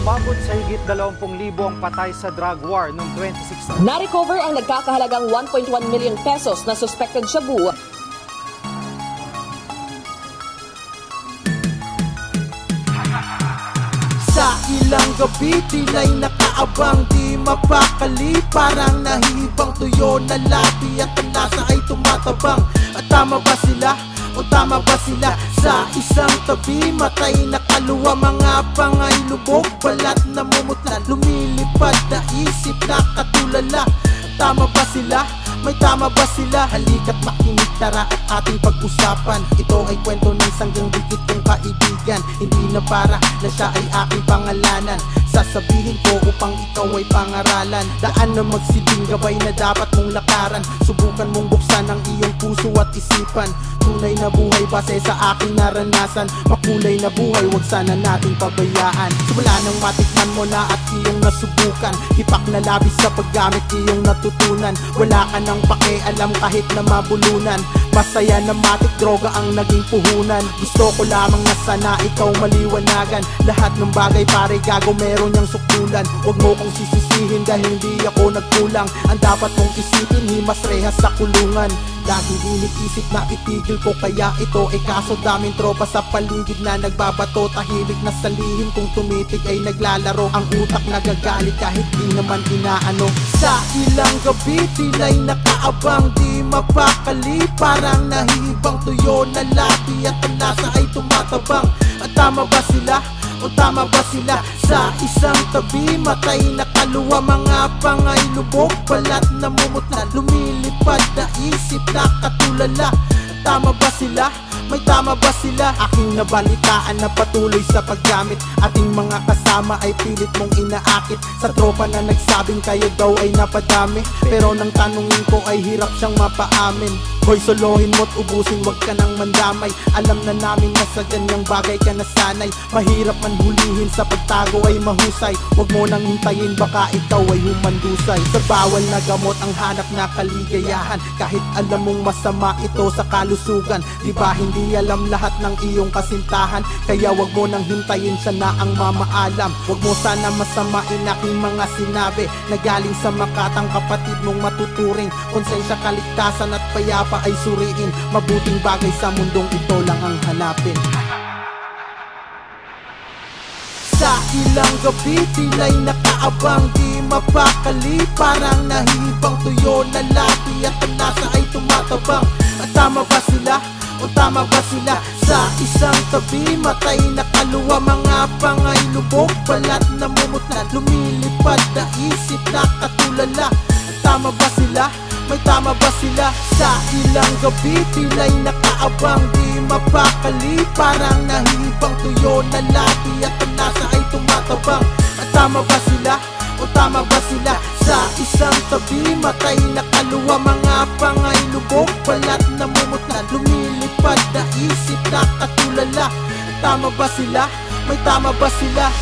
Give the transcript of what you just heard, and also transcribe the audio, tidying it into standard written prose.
Umabot sa higit 20,000 ang patay sa drug war noong 2016. Na-recover ang nagkakahalagang 1.1 million pesos na suspected shabu. Sa ilang gabi, tila'y nakaabang, di mapakali. Parang nahihibang tuyo na labi at ang lasa ay tumatabang. At tama ba sila? O tama ba sila? Sa isang tabi, matay na kaluwa. Mga pangay lubog, balat na mumutla. Lumilipad na isip na katulala. Tama ba sila? May tama ba sila? Halika't makinig, tara at ating pag-usapan. Ito ay kwento ng sanggang dikit kong kaibigan. Hindi na para na siya ay aking pangalanan. Sasabihin ko upang ikaw ay pangaralan. Daan na magsilbing gabay na dapat mong lakaran. Subukan mong buksan ang iyong puso at isipan. Tunay na buhay base sa aking naranasan. Makulay na buhay, wag sana nating pabayaan. Simula nang matikman mo na at iyong nasubukan. Hipak na labis sa paggamit iyong natutunan. Wala ka nang pakialam kahit na mabulunan. Masaya na matik, droga ang naging puhunan. Gusto ko lamang na sana ikaw maliwanagan. Lahat ng bagay pare gago meron niyang sukdulan. Huwag mo kong sisisihin dahil hindi ako nagkulang. Ang dapat mong isipin, himas rehas sa kulungan. Laging iniisip na itigil ko kaya ito ay kaso daming tropa sa paligid na nagbabato. Tahimik na sa lihim kung tumitig ay naglalaro. Ang utak nagagalit kahit di naman inaano. Sa ilang gabi tila'y nakaabang, di mapakali. Parang nahihibang tuyo na labi at ang lasa ay tumatabang. At tama ba sila? O tama ba sila? Sa isang tabi, matay na kaluwa. Mga pangay lubog, balat na mumutla. Lumilipad na isip na katulala. Tama ba sila? May tama ba sila? Aking nabalitaan na patuloy sa paggamit. Ating mga kasama ay pilit mong inaakit. Sa tropa na nagsabing kayo daw ay napadami. Pero nang tanungin ko ay hirap siyang mapaamin. Hoy, solohin mo't ubusin, wag ka nang mandamay. Alam na namin na sa ganyang bagay ka nasanay. Mahirap man hulihin, sa pagtago ay mahusay. Wag mo nang hintayin, baka ikaw ay humandusay. Sa bawal na gamot ang hanap na kaligayahan. Kahit alam mong masama ito sa kalusugan. Diba hindi alam lahat ng iyong kasintahan? Kaya wag mo nang hintayin, siya na ang mamaalam. Wag mo sana masamain aking mga sinabi na galing sa makatang kapatid mong matuturing. Konsensya, kaligtasan at payapa ay suriin. Mabuting bagay sa mundong ito lang ang hanapin. Sa ilang gabi, tila'y nakaabang, di mapakali. Parang nahihibang tuyo na labi at ang lasa ay tumatabang. At tama ba sila? O tama ba sila? Sa isang tabi, matay na kaluwa. Mga pangay lubog, balat na mumutla. Lumilipad na isip na katulala. At tama ba sila? May tama ba sila? Sa ilang gabi, tila'y nakaabang, di mapakali. Parang nahihibang tuyo na labi at ang lasa ay tumatabang. At tama ba sila? O tama ba sila? Sa isang tabi, matay na kaluwa. Mga pangay lubog, balat na mumutla. Lumilipad na isip na katulala. At tama ba sila? May tama ba sila?